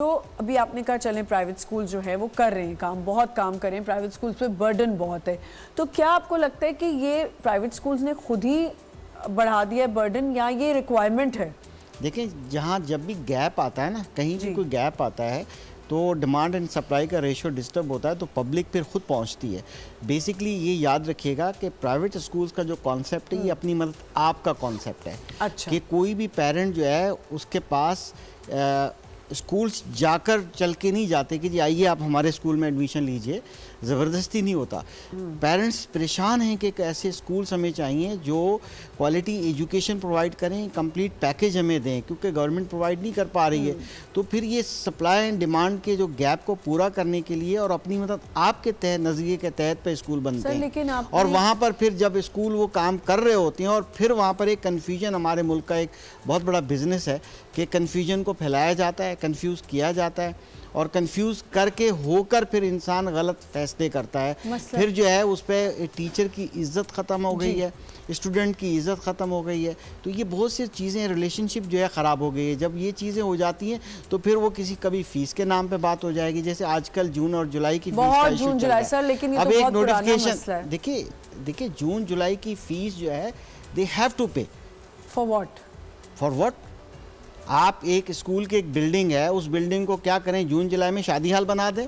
तो अभी आपने कहा चलें प्राइवेट स्कूल जो है वो कर रहे हैं काम, बहुत काम कर रहे हैं, प्राइवेट स्कूल्स पे बर्डन बहुत है। तो क्या आपको लगता है कि ये प्राइवेट स्कूल्स ने खुद ही बढ़ा दिया है बर्डन या ये रिक्वायरमेंट है? देखिए, जहाँ जब भी गैप आता है ना, कहीं भी कोई गैप आता है तो डिमांड एंड सप्लाई का रेशियो डिस्टर्ब होता है, तो पब्लिक फिर खुद पहुंचती है। बेसिकली ये याद रखिएगा कि प्राइवेट स्कूल्स का जो कॉन्सेप्ट है ये अपनी मदद आपका कॉन्सेप्ट है। अच्छा। कि कोई भी पेरेंट जो है उसके पास स्कूल्स जाकर चल के नहीं जाते कि जी आइए आप हमारे स्कूल में एडमिशन लीजिए, ज़बरदस्ती नहीं होता। पेरेंट्स परेशान हैं कि ऐसे स्कूल्स हमें चाहिए जो क्वालिटी एजुकेशन प्रोवाइड करें, कंप्लीट पैकेज हमें दें, क्योंकि गवर्नमेंट प्रोवाइड नहीं कर पा रही है। तो फिर ये सप्लाई एंड डिमांड के जो गैप को पूरा करने के लिए और अपनी मतलब आपके तहत नज़रिए के तहत पे स्कूल बनते हैं। लेकिन और वहाँ पर फिर जब स्कूल वो काम कर रहे होते हैं और फिर वहाँ पर एक कन्फ्यूजन, हमारे मुल्क का एक बहुत बड़ा बिजनेस है कि कन्फ्यूजन को फैलाया जाता है, कन्फ्यूज़ किया जाता है और कंफ्यूज करके होकर फिर इंसान गलत फैसले करता है। फिर जो है उस पर टीचर की इज्जत ख़त्म हो गई है, स्टूडेंट की इज्जत ख़त्म हो गई है। तो ये बहुत सी चीज़ें, रिलेशनशिप जो है ख़राब हो गई है। जब ये चीज़ें हो जाती हैं तो फिर वो कभी फ़ीस के नाम पे बात हो जाएगी, जैसे आजकल जून और जुलाई की फ़ीस का इशू चल रहा है। सर, लेकिन ये अब तो एक बहुत नोटिफिकेशन देखिए जून जुलाई की फ़ीस जो है दे हैव टू पे फॉर व्हाट। आप एक स्कूल की एक बिल्डिंग है, उस बिल्डिंग को क्या करें, जून जुलाई में शादी हाल बना दें,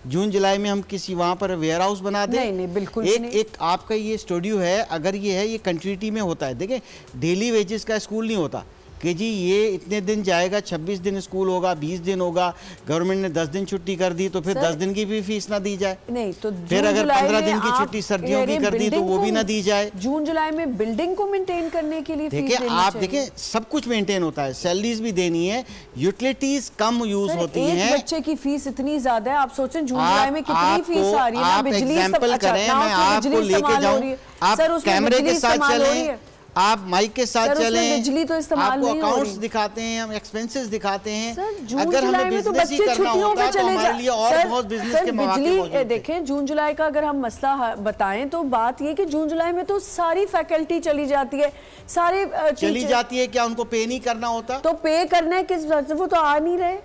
जून जुलाई में हम किसी वहाँ पर वेयर हाउस बना दें? नहीं, बिल्कुल एक आपका ये स्टूडियो है, अगर ये है, ये कंट्रीटी में होता है। देखिए, डेली वेजेस का स्कूल नहीं होता कि जी ये इतने दिन जाएगा, 26 दिन स्कूल होगा, 20 दिन होगा, गवर्नमेंट ने 10 दिन छुट्टी कर दी तो फिर 10 दिन की भी फीस ना दी जाए। नहीं तो फिर अगर 15 दिन की छुट्टी सर्दियों की कर दी तो वो भी ना दी जाए। जून जुलाई में बिल्डिंग को मेंटेन करने के लिए देखिए, आप देखें सब कुछ मेंटेन होता है, सैलरीज भी देनी है, यूटिलिटीज कम यूज होती हैं। बच्चे की फीस इतनी ज्यादा है, आप सोचें जून जुलाई में कितनी फीस आ रही है। आप एग्जांपल करें, मैं आपको लेके जाऊं, आप कैमरे के साथ चलें, आप माइक के साथ चलें, बिजली तो इस्तेमाल आपको नहीं हो रही। अकाउंट्स दिखाते हैं, हम एक्सपेंसेस दिखाते हैं। अगर हमें बिजनेस ही करना होता तो हमारे लिए और बहुत बिजनेस के मौके मौजूद हैं। देखें, जून जुलाई का अगर हम मसला बताएं तो बात ये कि जून जुलाई में तो सारी फैकल्टी चली जाती है, सारे चली जाती है। क्या उनको पे नहीं करना होता? तो पे करना है किस वजह से? वो तो आ नहीं रहे।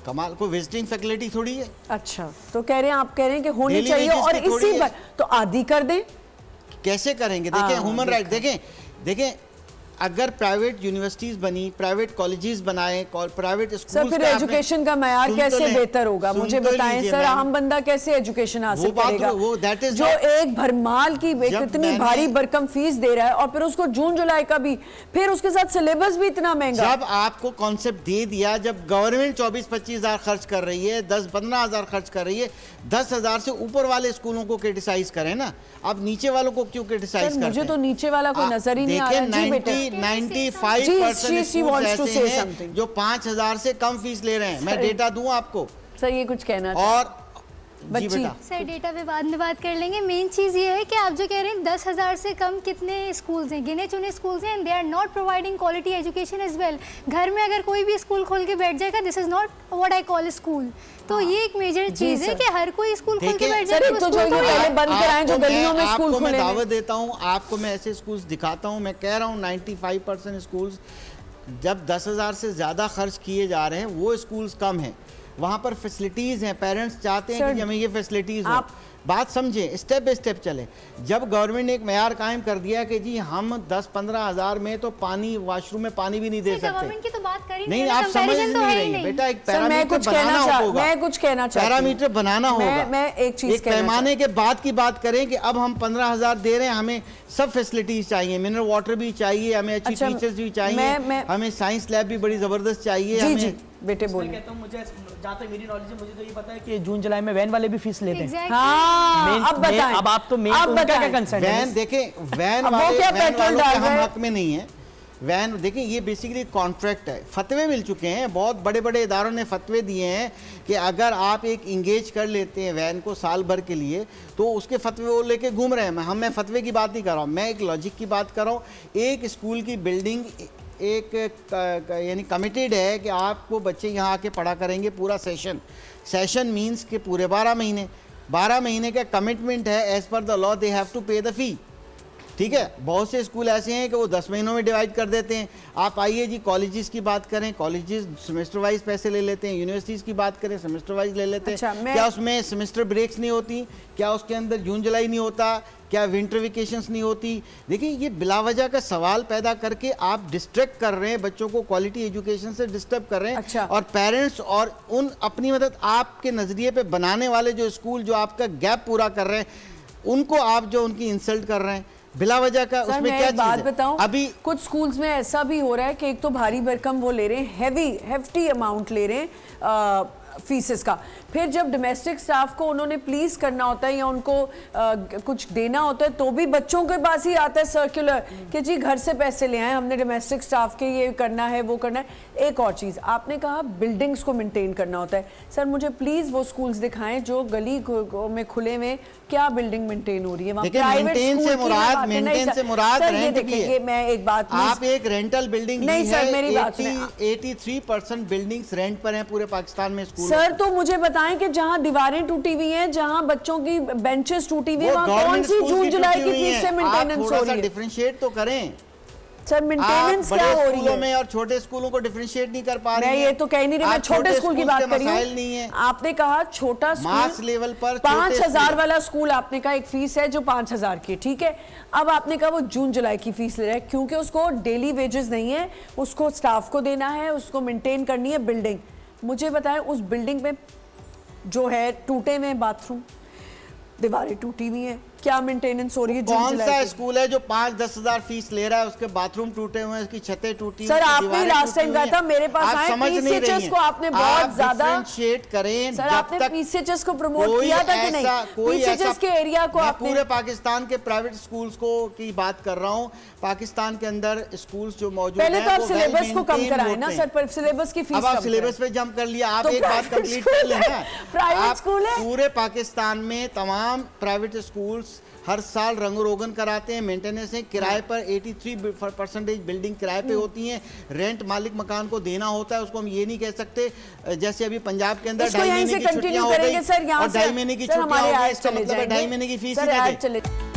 कमाल, को विजिटिंग फैकल्टी थोड़ी है। अच्छा, तो कह रहे हैं, आप कह रहे हैं कि होनी चाहिए और इसी पर तो आधी कर दें। कैसे करेंगे? देखें, ह्यूमन राइट, देखें अगर प्राइवेट यूनिवर्सिटीज बनी, प्राइवेट कॉलेजेस बनाए, प्राइवेट स्कूल्स, सर फिर एजुकेशन का मयार कैसे बेहतर होगा? मुझे बताएं सर, आम बंदा कैसे एजुकेशन हासिल करेगा? जो एक भरमाल की इतनी भारी भरकम फीस दे रहा है और फिर उसको जून जुलाई का भी, फिर उसके साथ सिलेबस भी इतना महंगा। जब आपको कॉन्सेप्ट दे दिया, जब गवर्नमेंट 24-25 हज़ार खर्च कर रही है, 10-15 हज़ार खर्च कर रही है, 10 हज़ार से ऊपर वाले स्कूलों को क्रिटिसाइज करें ना, अब नीचे वालों को क्यों क्रिटिसाइज करते हैं? मुझे तो नीचे वाला कोई नजर ही नहीं आ रहा। 95% स्कूल ऐसे हैं जो 5,000 से कम फीस ले रहे हैं। मैं डेटा दूं आपको? सर ये कुछ कहना और जी बेटा। सर डेटा पे बाद में बात कर लेंगे। मेन चीज़ ये है कि आप जो कह रहे हैं 10,000 से कम कितने स्कूल्स हैं, गिने चुने स्कूल्स हैं, and they are not providing quality education as well. घर में अगर कोई भी स्कूल खोल के बैठ जाएगा, this is not what I call school. तो ये एक मेजर चीज़ है कि हर कोई स्कूल खोल के बैठ जाएगा। तो जो पहले बंद कराएं, जो गलियों में स्कूल खोले, मैं दावत देता हूँ आपको, मैं ऐसे स्कूल्स दिखाता हूँ। मैं कह रहा हूँ 95% स्कूल्स जब 10,000 से ज़्यादा खर्च किए जा रहे हैं, वो स्कूल्स कम हैं, वहाँ पर फैसिलिटीज़ हैं, पेरेंट्स चाहते हैं कि हमें ये फैसिलिटीज़ हो। बात समझें, स्टेप बाय स्टेप चलें। जब गवर्नमेंट ने एक मयार कायम कर दिया कि जी हम 10-15 हज़ार में तो पानी, वॉशरूम में पानी भी नहीं दे सकते। गवर्नमेंट की तो बात करी नहीं, आप समझ नहीं रही हैं बेटा। एक पैरामीटर बनाना होगा, मैं कुछ कहना चाहती हूं। पैरामीटर बनाना होगा। मैं एक चीज एक पैमाने के बाद की बात करें कि अब हम 15,000 दे रहे हैं, हमें सब फैसिलिटीज चाहिए, मिनरल वाटर भी चाहिए, हमें अच्छी टीचर्स भी चाहिए, हमें साइंस लैब भी बड़ी जबरदस्त चाहिए। हमें बेटे बोलिए। कहता हूं, मुझे जहाँ तक मेरी नॉलेज है, मुझे तो ये पता है कि जून जुलाई में वैन वाले भी फीस लेते हैं। अब बताएं, अब आप तो मेन उनका क्या कंसर्न है? वैन देखें, वैन वाले पेट्रोल हम हक में नहीं है। वैन देखें, ये बेसिकली कॉन्ट्रैक्ट है। फतवे मिल चुके हैं, बहुत बड़े बड़े इदारों ने फतवे दिए हैं कि अगर आप एक इंगेज कर लेते हैं वैन को साल भर के लिए, तो उसके फतवे वो लेके घूम रहे हैं। मैं फतवे की बात नहीं कर रहा हूँ, मैं एक लॉजिक की बात कर रहा हूँ। एक स्कूल की बिल्डिंग एक यानी कमिटेड है कि आपको बच्चे यहाँ आके पढ़ा करेंगे पूरा सेशन मीन्स के पूरे 12 महीने का कमिटमेंट है। As per the law they have to pay the fee. ठीक है, बहुत से स्कूल ऐसे हैं कि वो 10 महीनों में डिवाइड कर देते हैं। आप आइए जी कॉलेजेस की बात करें, कॉलेजेस सेमेस्टर वाइज पैसे ले लेते हैं, यूनिवर्सिटीज की बात करें सेमेस्टर वाइज ले लेते हैं। अच्छा, क्या उसमें सेमेस्टर ब्रेक्स नहीं होती? क्या उसके अंदर जून जुलाई नहीं होता? क्या विंटर वेकेशंस नहीं होती? देखिए ये बिलावजह का सवाल पैदा करके आप डिस्ट्रैक्ट कर रहे हैं बच्चों को, क्वालिटी एजुकेशन से डिस्टर्ब कर रहे हैं। अच्छा। और पेरेंट्स और उन अपनी मदद आपके नज़रिए पे बनाने वाले जो स्कूल जो आपका गैप पूरा कर रहे हैं, उनको आप जो उनकी इंसल्ट कर रहे हैं बिला वजह का। उसमें क्या बात बताऊं, अभी कुछ स्कूल्स में ऐसा भी हो रहा है कि एक तो भारी भरकम वो ले रहे हैं, हेफ्टी अमाउंट ले रहे हैं फीसेस का, फिर जब डोमेस्टिक स्टाफ को उन्होंने प्लीज करना होता है या उनको कुछ देना होता है तो भी बच्चों के पास ही आता है सर्कुलर कि जी घर से पैसे ले आए, हमने डोमेस्टिक स्टाफ के ये करना है वो करना है। एक और चीज़ आपने कहा बिल्डिंग्स को मेंटेन करना होता है। सर मुझे प्लीज वो स्कूल्स दिखाएं जो गली में खुले में क्या बिल्डिंग मेंटेन हो रही है, मेंटेन से मुराद रेंट भी है। मैं एक बात, आप एक रेंटल बिल्डिंग नहीं सर मेरी बात 83% बिल्डिंग्स रेंट पर हैं पूरे पाकिस्तान में स्कूल। सर तो मुझे बताएं कि जहां दीवारें टूटी हुई हैं, जहां बच्चों की बेंचेस टूटी हुई है, वहां कौन सी जून जुलाई की फीस से मेंटेनेंस हो रही है? डिफरेंशिएट तो करें सर, मेंटेनेंस क्या हो रही है? में और छोटे स्कूलों को डिफरेंशिएट नहीं कर पा रहे हैं। मैं ये तो कह नहीं रही, मैं छोटे स्कूल की बात कर रही हूं। नहीं है। आपने कहा छोटा स्कूल मास लेवल पर 5,000 वाला स्कूल, आपने कहा एक फीस है जो 5,000 की, ठीक है। अब आपने कहा वो जून जुलाई की फीस ले रहा है क्योंकि उसको डेली वेजेस नहीं है, उसको स्टाफ को देना है, उसको मेंटेन करनी है बिल्डिंग। मुझे बताएं उस बिल्डिंग में जो है टूटे हुए बाथरूम, दीवारें टूटी हुई हैं, क्या मेंटेनेंस हो रही है? कौन सा स्कूल है जो 5-10 हजार फीस ले रहा है, उसके बाथरूम टूटे हुए हैं, उसकी छतें टूटी? सर आपने लास्ट टाइम कहा था मेरे पास आए पीसीएचएस को आपने बहुत ज्यादा डिफरेंशिएट करें। सर आपने पीसीएचएस को प्रमोट किया था कि नहीं? पीसीएचएस के एरिया को आपने, पूरे पाकिस्तान के प्राइवेट स्कूल्स को की बात कर रहा हूं। पाकिस्तान के अंदर स्कूल्स जो मौजूद हैं, पहले तो आप सिलेबस को कम कराएं ना सर, पर सिलेबस की फीस अब आप सिलेबस पे जंप कर लिया। आप एक बात कंप्लीट कर लेना, प्राइवेट स्कूल है पूरे पाकिस्तान में तमाम प्राइवेट स्कूल्स हर साल रंग रोगन कराते हैं, मेंटेनेंस है, किराए पर 83% बिल्डिंग किराए पे होती हैं, रेंट मालिक मकान को देना होता है। उसको हम ये नहीं कह सकते जैसे अभी पंजाब के अंदर 2.5 महीने की छुट्टियां हो गई और 2.5 महीने की छुट्टियां हो गई, इसका मतलब 2.5 महीने की फीस ही दे दे।